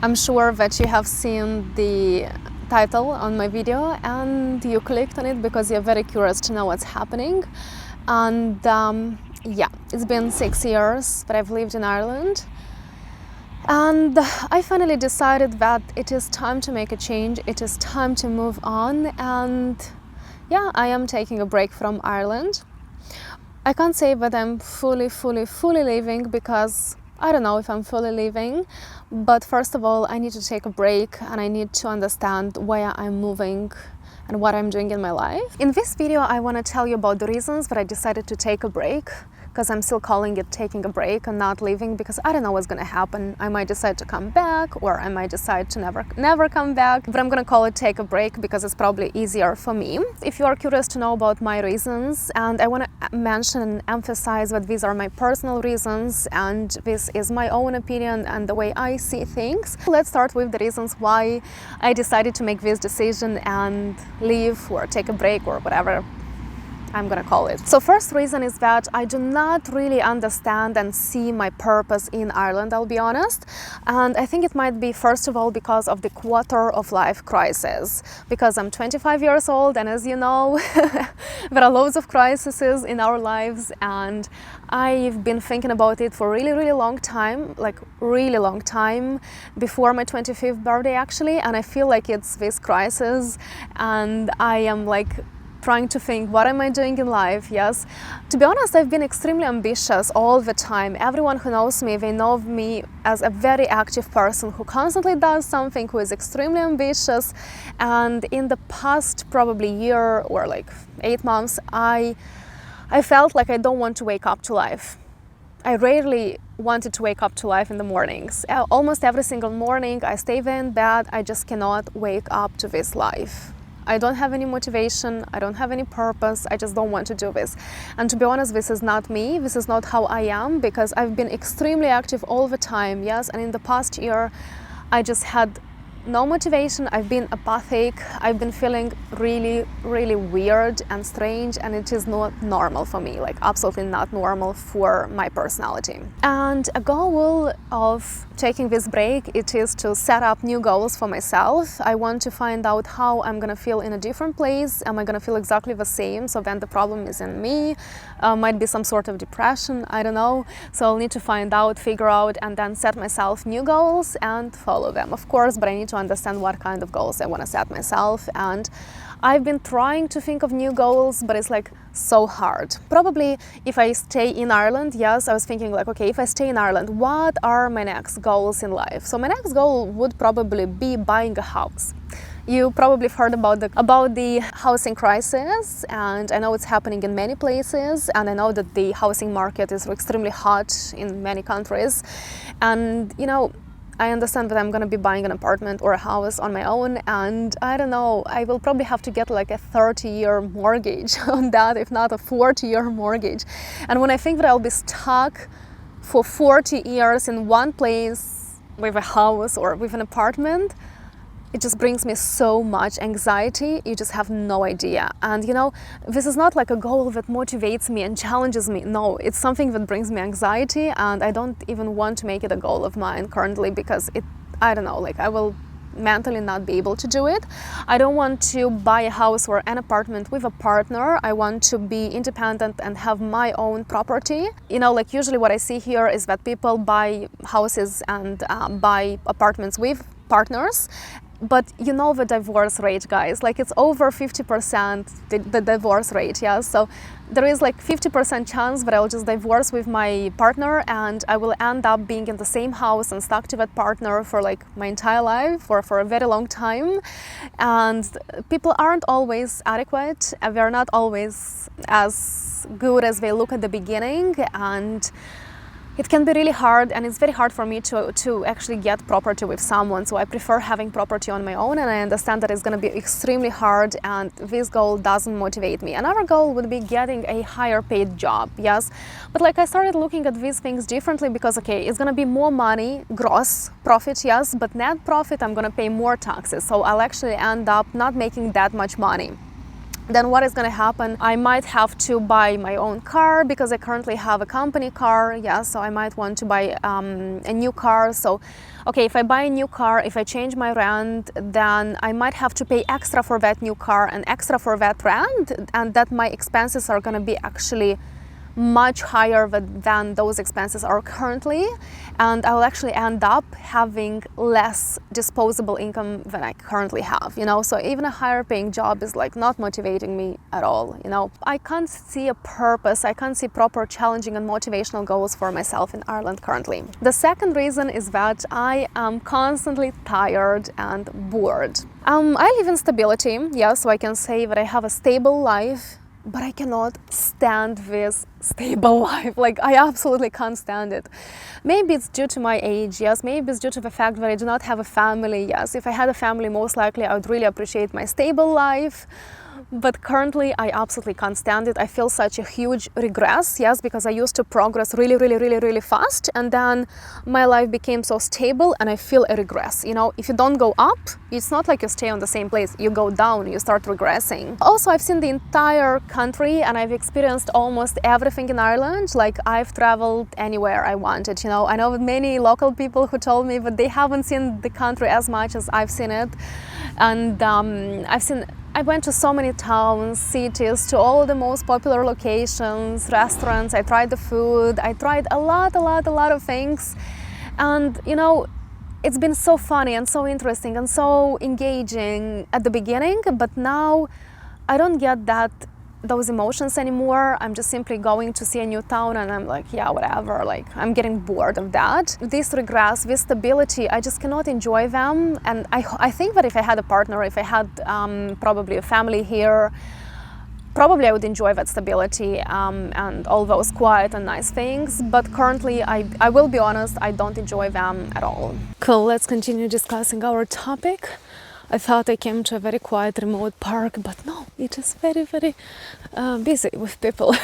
I'm sure that you have seen the title on my video and you clicked on it because you're very curious to know what's happening. And yeah, it's been 6 years that I've lived in Ireland. And I finally decided that it is time to make a change, it is time to move on, and yeah, I am taking a break from Ireland. I can't say that I'm fully leaving because I don't know if I'm fully leaving, but first of all, I need to take a break and I need to understand where I'm moving and what I'm doing in my life. In this video, I want to tell you about the reasons that I decided to take a break, because I'm still calling it taking a break and not leaving, because I don't know what's going to happen. I might decide to come back, or I might decide to never come back, but I'm going to call it take a break because it's probably easier for me. If you are curious to know about my reasons, and I want to mention and emphasize that these are my personal reasons and this is my own opinion and the way I see things. Let's start with the reasons why I decided to make this decision and leave or take a break or whatever I'm gonna call it. So first reason is that I do not really understand and see my purpose in Ireland, I'll be honest. And I think it might be, first of all, because of the quarter of life crisis. Because I'm 25 years old, and as you know, there are loads of crises in our lives, and I've been thinking about it for a really long time, like really long time, before my 25th birthday actually, and I feel like it's this crisis, and I am like trying to think, what am I doing in life? Yes. To be honest, I've been extremely ambitious all the time. Everyone who knows me, they know me as a very active person who constantly does something, who is extremely ambitious. And in the past probably year or like 8 months, I felt like I don't want to wake up to life. I rarely wanted to wake up to life in the mornings. Almost every single morning I stay there in bed, I just cannot wake up to this life. I don't have any motivation, I don't have any purpose, I just don't want to do this. And to be honest, this is not me, this is not how I am, because I've been extremely active all the time, yes, and in the past year I just had no motivation, I've been apathic, I've been feeling really weird and strange, and it is not normal for me, like absolutely not normal for my personality. And a goal of taking this break, it is to set up new goals for myself. I want to find out how I'm gonna feel in a different place. Am I gonna feel exactly the same? So then the problem is in me, might be some sort of depression, I don't know. So I'll need to find out, figure out, and then set myself new goals and follow them, of course, but I need to understand what kind of goals I want to set myself. And I've been trying to think of new goals, but it's like so hard. Probably if I stay in Ireland, yes, I was thinking like, okay, if I stay in Ireland, what are my next goals in life? So my next goal would probably be buying a house. You probably have heard about the housing crisis, and I know it's happening in many places, and I know that the housing market is extremely hot in many countries. And you know, I understand that I'm going to be buying an apartment or a house on my own, and I don't know, I will probably have to get like a 30-year mortgage on that, if not a 40-year mortgage. And when I think that I'll be stuck for 40 years in one place with a house or with an apartment, it just brings me so much anxiety, you just have no idea. And you know, this is not like a goal that motivates me and challenges me. No, it's something that brings me anxiety, and I don't even want to make it a goal of mine currently, because I don't know, like I will mentally not be able to do it. I don't want to buy a house or an apartment with a partner. I want to be independent and have my own property. You know, like usually what I see here is that people buy houses and buy apartments with partners. But you know the divorce rate, guys, like it's over 50% the divorce rate, yeah? So there is like 50% chance that I'll just divorce with my partner and I will end up being in the same house and stuck to that partner for like my entire life or for a very long time. And people aren't always adequate, they're not always as good as they look at the beginning, and it can be really hard, and it's very hard for me to actually get property with someone. So I prefer having property on my own, and I understand that it's going to be extremely hard, and this goal doesn't motivate me. Another goal would be getting a higher paid job, yes. But like I started looking at these things differently, because okay, it's going to be more money, gross profit, yes, but net profit, I'm going to pay more taxes. So I'll actually end up not making that much money. then what is going to happen? I might have to buy my own car because I currently have a company car. Yeah, so I might want to buy a new car. So, okay, if I buy a new car, if I change my rent, then I might have to pay extra for that new car and extra for that rent, and that my expenses are going to be actually much higher than those expenses are currently, and I will actually end up having less disposable income than I currently have, you know. So even a higher paying job is like not motivating me at all, you know. I can't see a purpose, I can't see proper challenging and motivational goals for myself in Ireland currently. The second reason is that I am constantly tired and bored. I live in stability, yeah, so I can say that I have a stable life, but I cannot stand this stable life. Like, I absolutely can't stand it. Maybe it's due to my age, yes. Maybe it's due to the fact that I do not have a family, yes. If I had a family, most likely I would really appreciate my stable life. But currently, I absolutely can't stand it. I feel such a huge regress, yes, because I used to progress really fast, and then my life became so stable and I feel a regress. You know, if you don't go up, it's not like you stay on the same place, you go down, you start regressing. Also, I've seen the entire country and I've experienced almost everything in Ireland. Like, I've traveled anywhere I wanted, you know. I know many local people who told me that they haven't seen the country as much as I've seen it. And I went to so many towns, cities, to all the most popular locations, restaurants. I tried the food. I tried a lot of things. And, you know, it's been so funny and so interesting and so engaging at the beginning, but now I don't get those emotions anymore. I'm just simply going to see a new town and I'm like, yeah, whatever, like, I'm getting bored of that. This regress, this stability, I just cannot enjoy them. And I think that if I had a partner, if I had probably a family here, probably I would enjoy that stability and all those quiet and nice things. But currently, I will be honest, I don't enjoy them at all. Cool, let's continue discussing our topic. I thought I came to a very quiet, remote park, but no, it is very busy with people.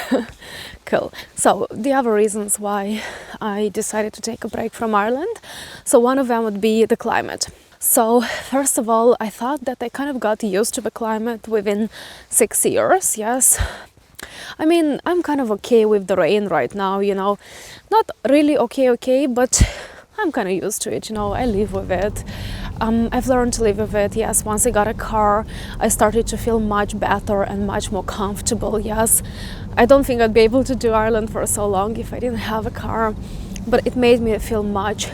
Cool. So the other reasons why I decided to take a break from Ireland, so one of them would be the climate. So first of all, I thought that I kind of got used to the climate within 6 years, yes. I mean, I'm kind of okay with the rain right now, you know. Not really okay, but I'm kind of used to it, you know. I live with it. I've learned to live with it, yes. Once I got a car, I started to feel much better and much more comfortable, yes. I don't think I'd be able to do Ireland for so long if I didn't have a car, but it made me feel much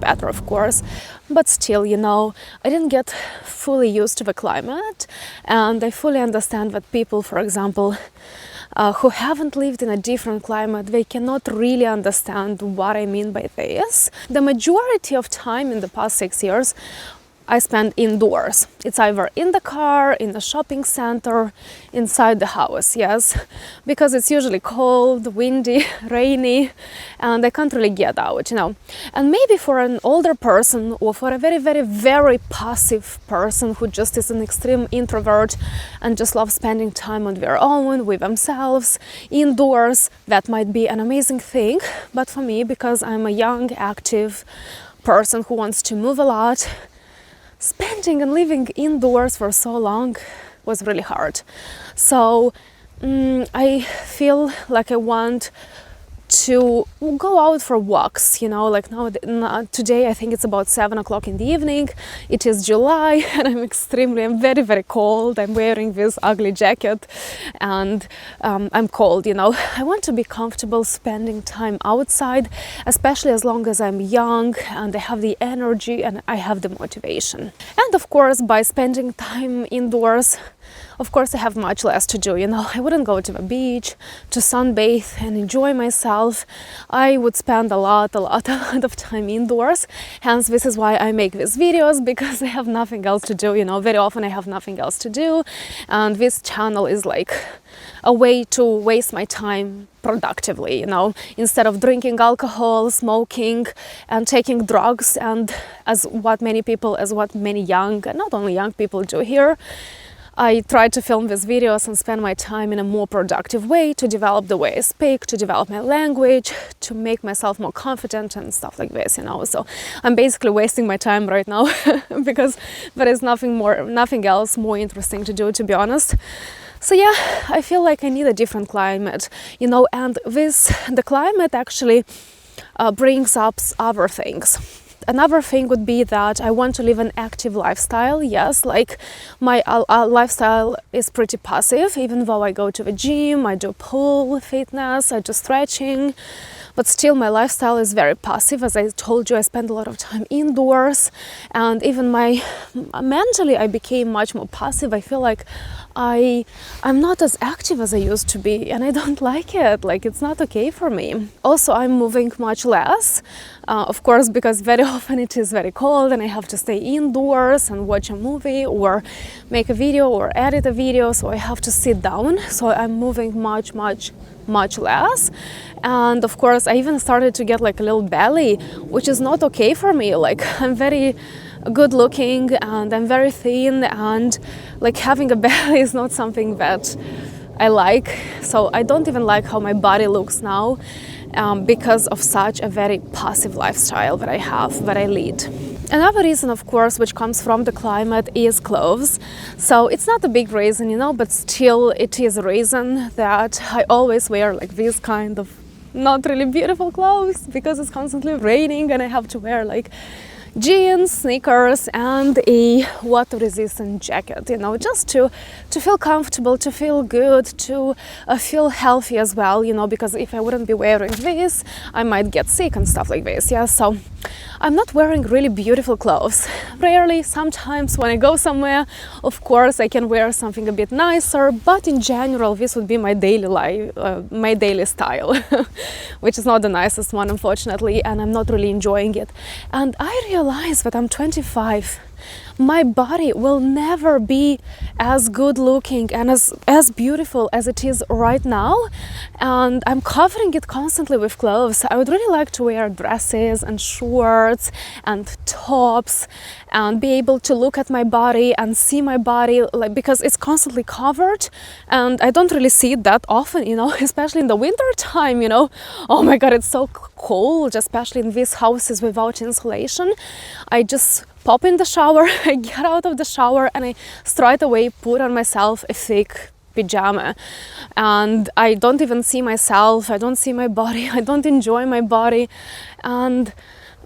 better, of course. But still, you know, I didn't get fully used to the climate, and I fully understand that people, for example, who haven't lived in a different climate, they cannot really understand what I mean by this. The majority of time in the past 6 years, I spent indoors. It's either in the car, in the shopping center, inside the house, yes, because it's usually cold, windy, rainy, and I can't really get out, you know. And maybe for an older person or for a very passive person who just is an extreme introvert and just loves spending time on their own, with themselves, indoors, that might be an amazing thing. But for me, because I'm a young, active person who wants to move a lot, spending and living indoors for so long was really hard. So I feel like I want to go out for walks, you know, like now today I think it's about 7 o'clock in the evening. It is July and I'm very cold. I'm wearing this ugly jacket and I'm cold, you know. I want to be comfortable spending time outside, especially as long as I'm young and I have the energy and I have the motivation. And of course, by spending time indoors, of course I have much less to do, you know. I wouldn't go to the beach to sunbathe and enjoy myself. I would spend a lot of time indoors. Hence, this is why I make these videos, because I have nothing else to do, you know. Very often I have nothing else to do, and this channel is like a way to waste my time productively, you know, instead of drinking alcohol, smoking and taking drugs, and as what many young, and not only young people do here. I try to film these videos and spend my time in a more productive way to develop the way I speak, to develop my language, to make myself more confident and stuff like this, you know. So I'm basically wasting my time right now because there is nothing else more interesting to do, to be honest. So yeah, I feel like I need a different climate, you know, and the climate actually brings up other things. Another thing would be that I want to live an active lifestyle. Yes, like my lifestyle is pretty passive, even though I go to the gym, I do pool fitness, I do stretching, but still my lifestyle is very passive. As I told you, I spend a lot of time indoors, and even mentally I became much more passive. I feel like I'm not as active as I used to be, and I don't like it. Like, it's not okay for me. Also, I'm moving much less, of course, because very often it is very cold and I have to stay indoors and watch a movie or make a video or edit a video, so I have to sit down. So I'm moving much less. And of course, I even started to get like a little belly, which is not okay for me. Like, I'm very good looking and I'm very thin, and like having a belly is not something that I like. So I don't even like how my body looks now, because of such a very passive lifestyle that I lead. Another reason, of course, which comes from the climate is clothes. So it's not a big reason, you know, but still it is a reason that I always wear like this kind of not really beautiful clothes, because it's constantly raining and I have to wear like jeans, sneakers, and a water-resistant jacket, you know, just to feel comfortable, to feel good, to feel healthy as well, you know, because if I wouldn't be wearing this, I might get sick and stuff like this. Yeah, so I'm not wearing really beautiful clothes. Rarely, sometimes when I go somewhere, of course, I can wear something a bit nicer, but in general, this would be my daily life, my daily style, which is not the nicest one, unfortunately, and I'm not really enjoying it. And I realize that I'm 25. My body will never be as good looking and as beautiful as it is right now, and I'm covering it constantly with clothes. I would really like to wear dresses and shorts and tops and be able to look at my body and see my body, like, because it's constantly covered and I don't really see it that often, you know, especially in the winter time, you know. Oh my god, it's so cold, especially in these houses without insulation. I just pop in the shower, I get out of the shower and I straight away put on myself a thick pajama, and I don't even see myself, I don't see my body, I don't enjoy my body, and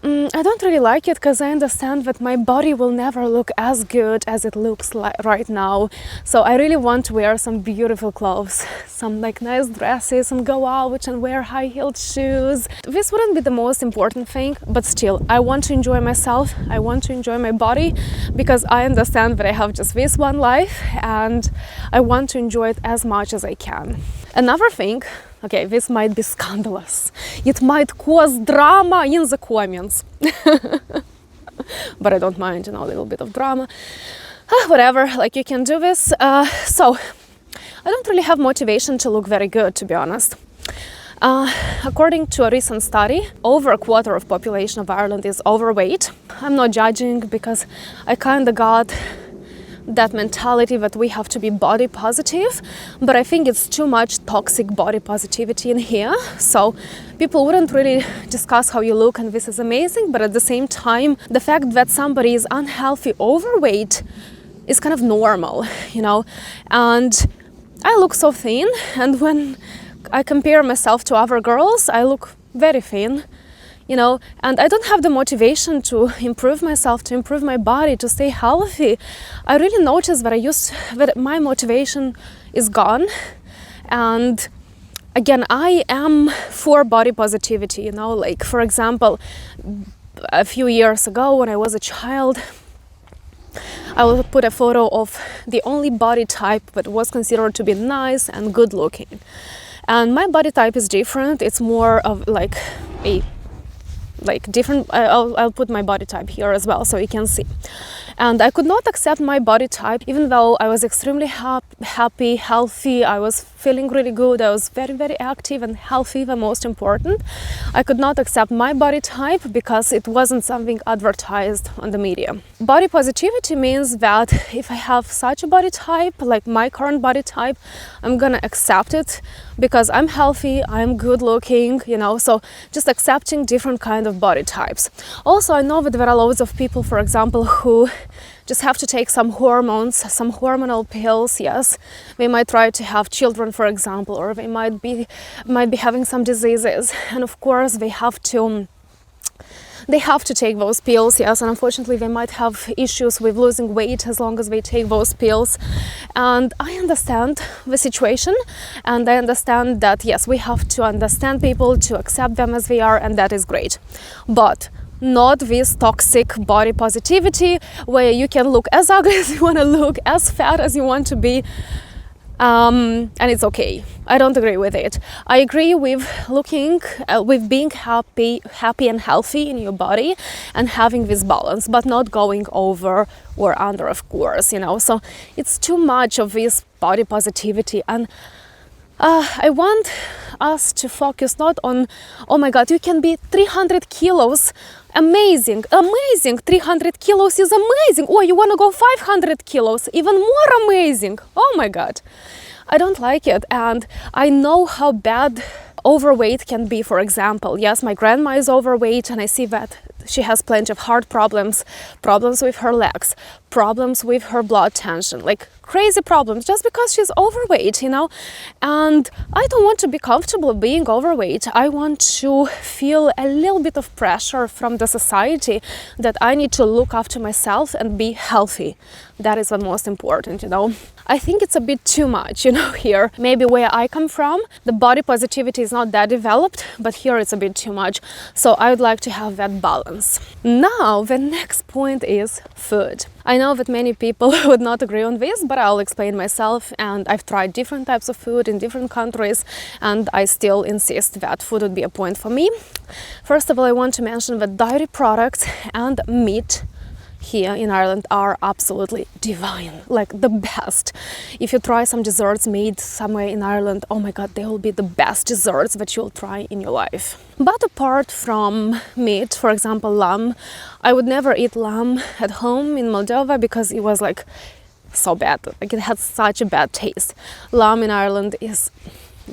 I don't really like it, because I understand that my body will never look as good as it looks like right now. So I really want to wear some beautiful clothes, some like nice dresses, and go out and wear high-heeled shoes. This wouldn't be the most important thing, but still, I want to enjoy myself, I want to enjoy my body, because I understand that I have just this one life and I want to enjoy it as much as I can. Another thing, okay, this might be scandalous. It might cause drama in the comments. But I don't mind, you know, a little bit of drama. Whatever, like, you can do this. So, I don't really have motivation to look very good, to be honest. According to a recent study, over a quarter of population of Ireland is overweight. I'm not judging, because I kind of got that mentality that we have to be body positive, but I think it's too much toxic body positivity in here. So people wouldn't really discuss how you look, and this is amazing, but at the same time, the fact that somebody is unhealthy, overweight, is kind of normal, you know. And I look so thin, and when I compare myself to other girls, I look very thin, you know, and I don't have the motivation to improve myself, to improve my body, to stay healthy. I really noticed that my motivation is gone. And again, I am for body positivity, you know, like, for example, a few years ago when I was a child, I will put a photo of the only body type that was considered to be nice and good looking. And my body type is different. It's more of like a different. I'll put my body type here as well so you can see. And I could not accept my body type, even though I was extremely happy, healthy. I was feeling really good. I was very, very active and healthy, the most important. I could not accept my body type because it wasn't something advertised on the media. Body positivity means that if I have such a body type, like my current body type, I'm gonna accept it because I'm healthy, I'm good looking, you know, so just accepting different kind of body types. Also, I know that there are loads of people, for example, who just have to take some hormones, some hormonal pills. Yes, they might try to have children, for example, or they might be having some diseases, and of course they have to take those pills. Yes, and unfortunately they might have issues with losing weight as long as they take those pills. And I understand the situation, and I understand that yes, we have to understand people, to accept them as they are, and that is great. But not this toxic body positivity where you can look as ugly as you want to look, as fat as you want to be, and it's okay. I don't agree with it. I agree with with being happy and healthy in your body and having this balance, but not going over or under, of course, you know. So it's too much of this body positivity, and I want us to focus not on, oh my God, you can be 300 kilos, amazing, 300 kilos is amazing, or you want to go 500 kilos, even more amazing, oh my God. I don't like it, and I know how bad overweight can be. For example, yes, my grandma is overweight, and I see that she has plenty of heart problems with her legs, problems with her blood tension, like crazy problems just because she's overweight, you know. And I don't want to be comfortable being overweight. I want to feel a little bit of pressure from the society that I need to look after myself and be healthy. That is the most important, you know. I think it's a bit too much, you know, here. Maybe where I come from, the body positivity is not that developed, but here it's a bit too much. So I would like to have that balance. Now, the next point is food. I know that many people would not agree on this, but I'll explain myself, and I've tried different types of food in different countries, and I still insist that food would be a point for me. First of all, I want to mention that dairy products and meat here in Ireland are absolutely divine, like the best. If you try some desserts made somewhere in Ireland, oh my God, they will be the best desserts that you'll try in your life. But apart from meat, for example, lamb, I would never eat lamb at home in Moldova because it was like so bad, like it had such a bad taste. Lamb in Ireland is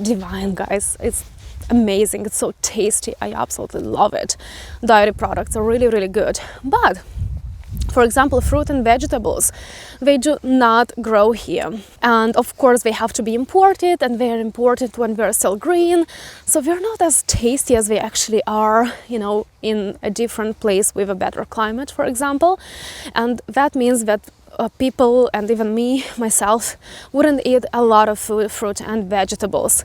divine, guys. It's amazing, it's so tasty, I absolutely love it. Dairy products are really, really good. But for example, fruit and vegetables, they do not grow here. And of course, they have to be imported, and they are imported when they're still green. So they're not as tasty as they actually are, you know, in a different place with a better climate, for example. And that means that people, and even me, myself, wouldn't eat a lot of fruit and vegetables.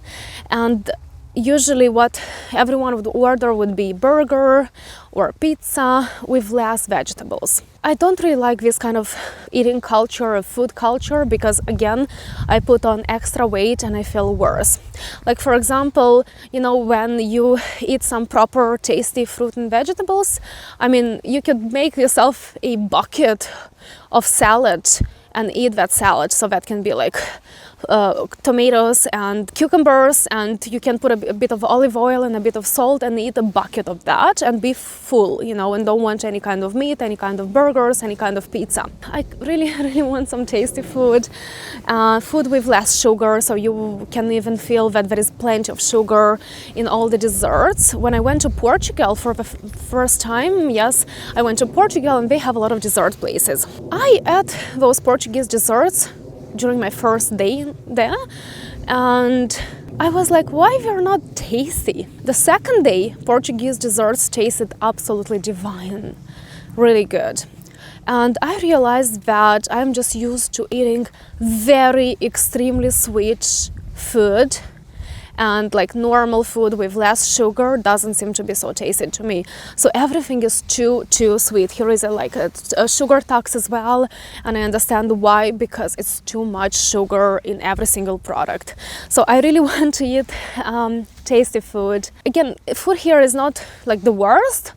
And usually what everyone would order would be burger or pizza with less vegetables. I don't really like this kind of eating culture or food culture because, again, I put on extra weight and I feel worse. Like, for example, you know, when you eat some proper tasty fruit and vegetables, I mean, you could make yourself a bucket of salad and eat that salad. So that can be like tomatoes and cucumbers, and you can put a bit of olive oil and a bit of salt and eat a bucket of that and be full, you know, and don't want any kind of meat, any kind of burgers, any kind of pizza. I really want some tasty food, food with less sugar, so you can even feel that there is plenty of sugar in all the desserts. When I went to Portugal for the first time, yes, I went to Portugal and they have a lot of dessert places. I ate those Portuguese desserts during my first day there, and I was like, why they're not tasty? The second day, Portuguese desserts tasted absolutely divine, really good. And I realized that I'm just used to eating very extremely sweet food, and like normal food with less sugar doesn't seem to be so tasty to me. So everything is too sweet. Here is a sugar tax as well, and I understand why, because it's too much sugar in every single product. So I really want to eat tasty food. Again, food here is not like the worst.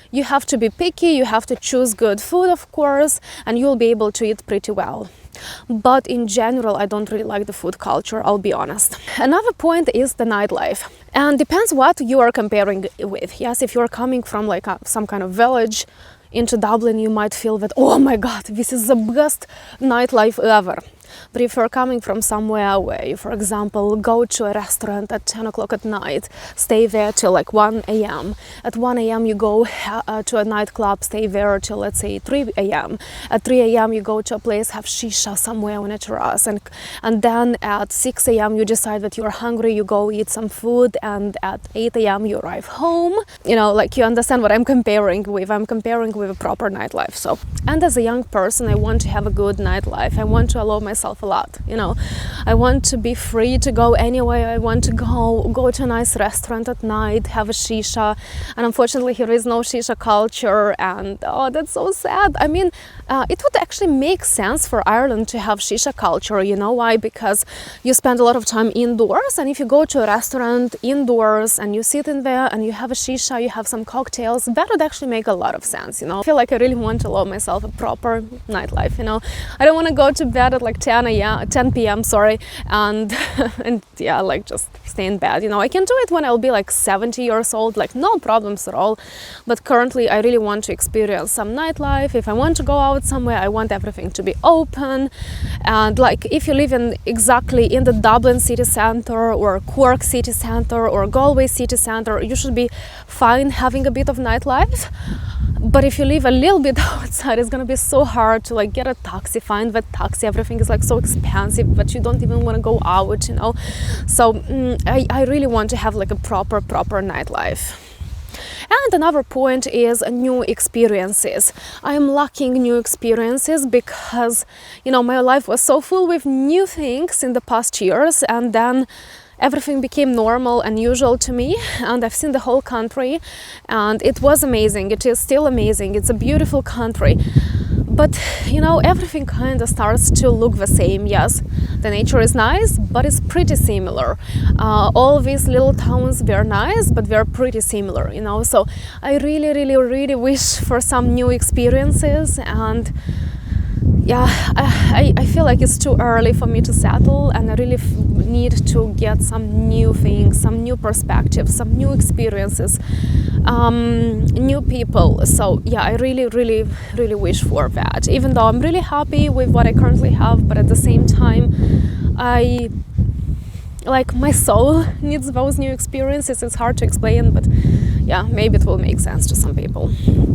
You have to be picky, you have to choose good food, of course, and you'll be able to eat pretty well. But in general, I don't really like the food culture, I'll be honest. Another point is the nightlife. And depends what you are comparing with. Yes, if you're coming from like some kind of village into Dublin, you might feel that, oh my God, this is the best nightlife ever. But if you're coming from somewhere where you, for example, go to a restaurant at 10 o'clock at night, stay there till like 1 a.m. At 1 a.m. you go to a nightclub, stay there till, let's say, 3 a.m. At 3 a.m. you go to a place, have shisha somewhere on a terrace, and then at 6 a.m. you decide that you're hungry, you go eat some food, and at 8 a.m. you arrive home. You know, like, you understand what I'm comparing with. I'm comparing with a proper nightlife. So, and as a young person, I want to have a good nightlife. I want to allow myself a lot, you know. I want to be free to go anywhere. I want to go to a nice restaurant at night, have a shisha. And unfortunately, here is no shisha culture, and oh, that's so sad. I mean, it would actually make sense for Ireland to have shisha culture. You know why? Because you spend a lot of time indoors, and if you go to a restaurant indoors and you sit in there and you have a shisha, you have some cocktails, that would actually make a lot of sense, you know. I feel like I really want to allow myself a proper nightlife, you know. I don't want to go to bed at like 10 p.m. and yeah, like just stay in bed, you know. I can do it when I'll be like 70 years old, like no problems at all. But currently I really want to experience some nightlife. If I want to go out somewhere, I want everything to be open. And like, if you live exactly in the Dublin city center or Cork city center or Galway city center, you should be fine having a bit of nightlife. But if you live a little bit outside, it's gonna be so hard to like get a taxi, find that taxi. Everything is like so expensive that you don't even want to go out, you know. So I really want to have like a proper nightlife. And another point is new experiences. I am lacking new experiences because, you know, my life was so full with new things in the past years, and then everything became normal and usual to me, and I've seen the whole country, and it was amazing. It is still amazing. It's a beautiful country. But, you know, everything kind of starts to look the same. Yes, the nature is nice, but it's pretty similar. All these little towns, they're nice, but they're pretty similar, you know. So I really wish for some new experiences, and yeah, I feel like it's too early for me to settle, and I really need to get some new things, some new perspectives, some new experiences, new people. So yeah, I really wish for that. Even though I'm really happy with what I currently have, but at the same time, my soul needs those new experiences. It's hard to explain, but yeah, maybe it will make sense to some people.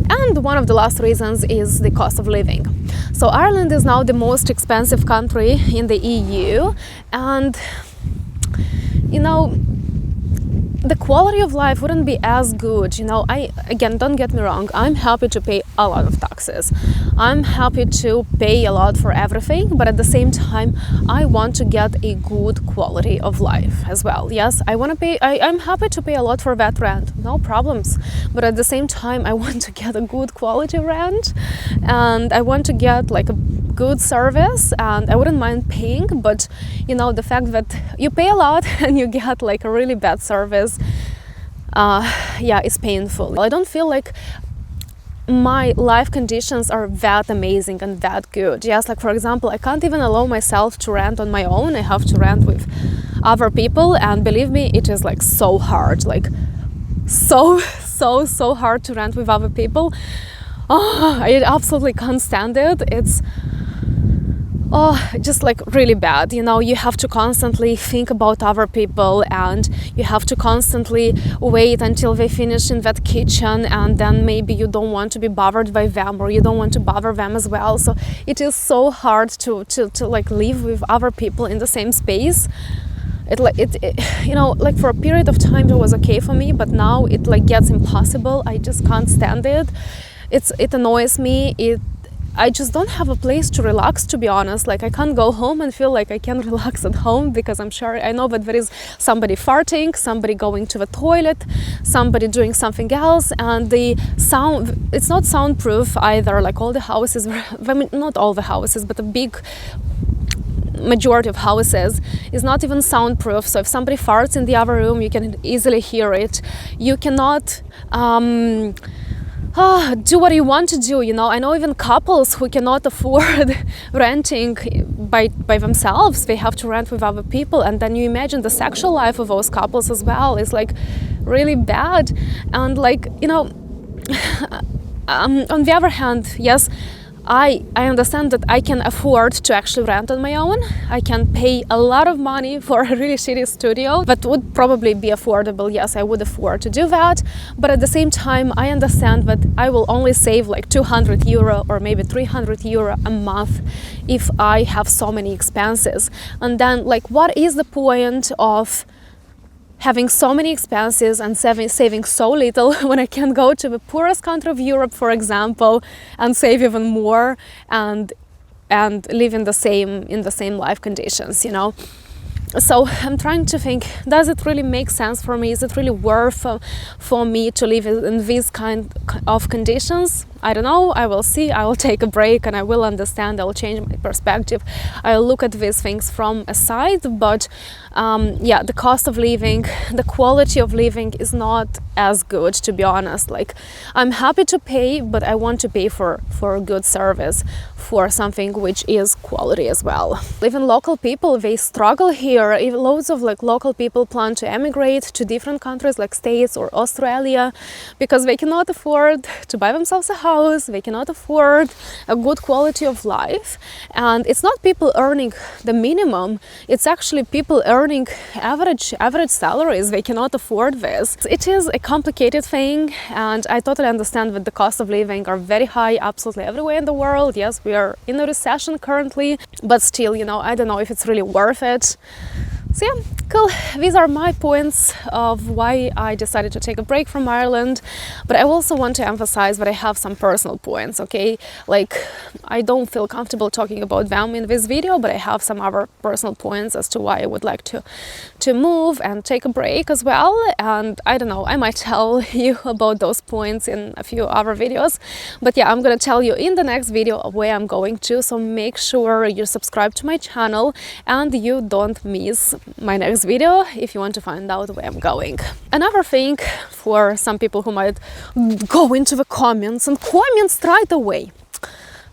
And one of the last reasons is the cost of living. So Ireland is now the most expensive country in the EU, and you know, the quality of life wouldn't be as good. You know, again, don't get me wrong, I'm happy to pay a lot of taxes. I'm happy to pay a lot for everything, but at the same time, I want to get a good quality of life as well. Yes, I'm happy to pay a lot for that rent, no problems. But at the same time, I want to get a good quality rent, and I want to get like a good service, and I wouldn't mind paying, but you know, the fact that you pay a lot and you get like a really bad service, yeah, it's painful. I don't feel like my life conditions are that amazing and that good. Yes, like for example, I can't even allow myself to rent on my own. I have to rent with other people, and believe me, it is like so hard, like so hard to rent with other people. Oh, I absolutely can't stand it. It's just like really bad. You know, you have to constantly think about other people, and you have to constantly wait until they finish in that kitchen, and then maybe you don't want to be bothered by them, or you don't want to bother them as well. So it is so hard to like live with other people in the same space. It you know, like for a period of time it was okay for me, but now it like gets impossible. I just can't stand it. It annoys me. I just don't have a place to relax, to be honest. Like I can't go home and feel like I can relax at home, because I know that there is somebody farting, somebody going to the toilet, somebody doing something else, and the sound, it's not soundproof either. Like all the houses, I mean, not all the houses, but a big majority of houses is not even soundproof. So if somebody farts in the other room, you can easily hear it. You cannot do what you want to do, you know. I know even couples who cannot afford renting by themselves, they have to rent with other people, and then you imagine the sexual life of those couples as well is like really bad. And like, you know, on the other hand, yes, I understand that I can afford to actually rent on my own. I can pay a lot of money for a really shitty studio that would probably be affordable. Yes, I would afford to do that. But at the same time, I understand that I will only save like 200 euro or maybe 300 euro a month if I have so many expenses. And then, like, what is the point of having so many expenses and saving so little when I can go to the poorest country of Europe, for example, and save even more and live in the same life conditions, you know? So I'm trying to think, does it really make sense for me? Is it really worth for me to live in these kind of conditions? I don't know. I will see. I will take a break and I will understand. I will change my perspective. I'll look at these things from a side. But yeah, the cost of living, the quality of living is not as good, to be honest. Like, I'm happy to pay, but I want to pay for a good service, for something which is quality as well. Even local people, they struggle here. Loads of like local people plan to emigrate to different countries like States or Australia because they cannot afford to buy themselves a house, they cannot afford a good quality of life. And it's not people earning the minimum, it's actually people earning average salaries. They cannot afford this. It is a complicated thing, and I totally understand that the cost of living are very high absolutely everywhere in the world. Yes, we are in a recession currently, but still, you know, I don't know if it's really worth it. So yeah, cool. These are my points of why I decided to take a break from Ireland. But I also want to emphasize that I have some personal points, okay? Like, I don't feel comfortable talking about them in this video, but I have some other personal points as to why I would like to move and take a break as well. And I don't know, I might tell you about those points in a few other videos. But yeah, I'm gonna tell you in the next video of where I'm going to. So make sure you subscribe to my channel and you don't miss my next video if you want to find out where I'm going. Another thing for some people who might go into the comments and comment right away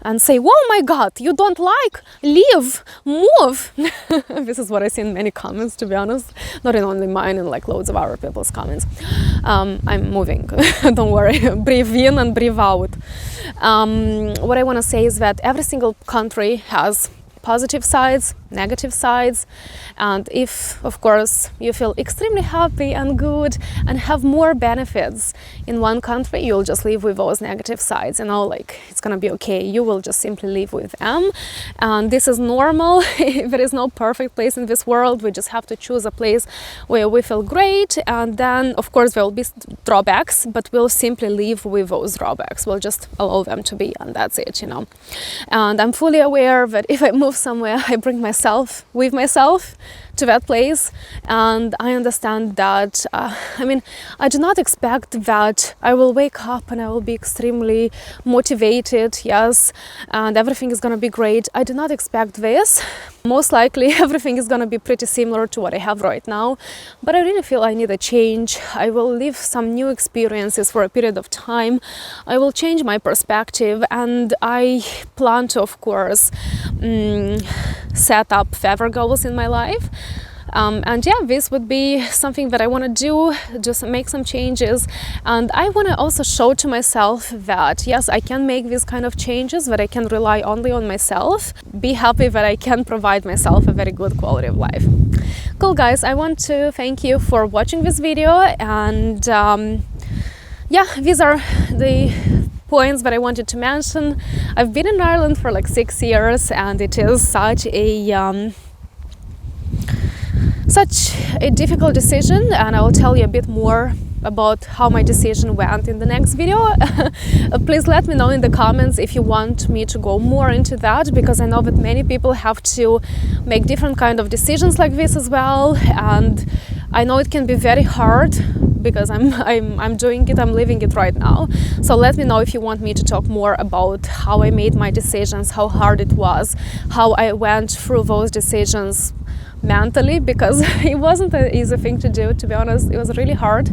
and say, oh my god, you don't like, leave, move. This is what I see in many comments, to be honest, not in only mine, and like loads of other people's comments. I'm moving. Don't worry. Breathe in and breathe out. What I want to say is that every single country has positive sides, negative sides, and if of course you feel extremely happy and good and have more benefits in one country, you'll just live with those negative sides, you know, like it's gonna be okay, you will just simply live with them, and this is normal. There is no perfect place in this world. We just have to choose a place where we feel great, and then of course there will be drawbacks, but we'll simply live with those drawbacks. We'll just allow them to be, and that's it, you know. And I'm fully aware that if I move somewhere, I bring myself with myself to that place, and I understand that I mean, I do not expect that I will wake up and I will be extremely motivated, yes, and everything is gonna be great. I do not expect this. Most likely everything is gonna be pretty similar to what I have right now, but I really feel I need a change. I will live some new experiences for a period of time. I will change my perspective, and I plan to, of course, set up further goals in my life. And yeah, this would be something that I want to do, just make some changes. And I want to also show to myself that yes, I can make these kind of changes, that I can rely only on myself, be happy that I can provide myself a very good quality of life. Cool, guys, I want to thank you for watching this video, and yeah, these are the points that I wanted to mention. I've been in Ireland for like 6 years, and it is such a difficult decision, and I will tell you a bit more about how my decision went in the next video. Please let me know in the comments if you want me to go more into that, because I know that many people have to make different kind of decisions like this as well, and I know it can be very hard because I'm doing it, I'm living it right now. So let me know if you want me to talk more about how I made my decisions, how hard it was, how I went through those decisions mentally, because it wasn't an easy thing to do, to be honest. It was really hard.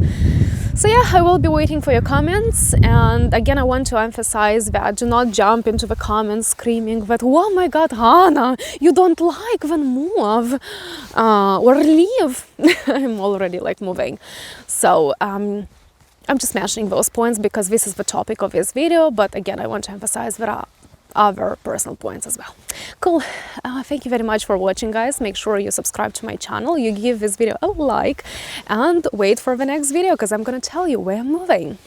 So yeah, I will be waiting for your comments, and again I want to emphasize that do not jump into the comments screaming that, oh my god, Hannah, you don't like, then move or leave. I'm already like moving. So I'm just mentioning those points because this is the topic of this video, but again I want to emphasize that other personal points as well. Cool. Thank you very much for watching, guys. Make sure you subscribe to my channel, you give this video a like, and wait for the next video because I'm gonna tell you where I'm moving.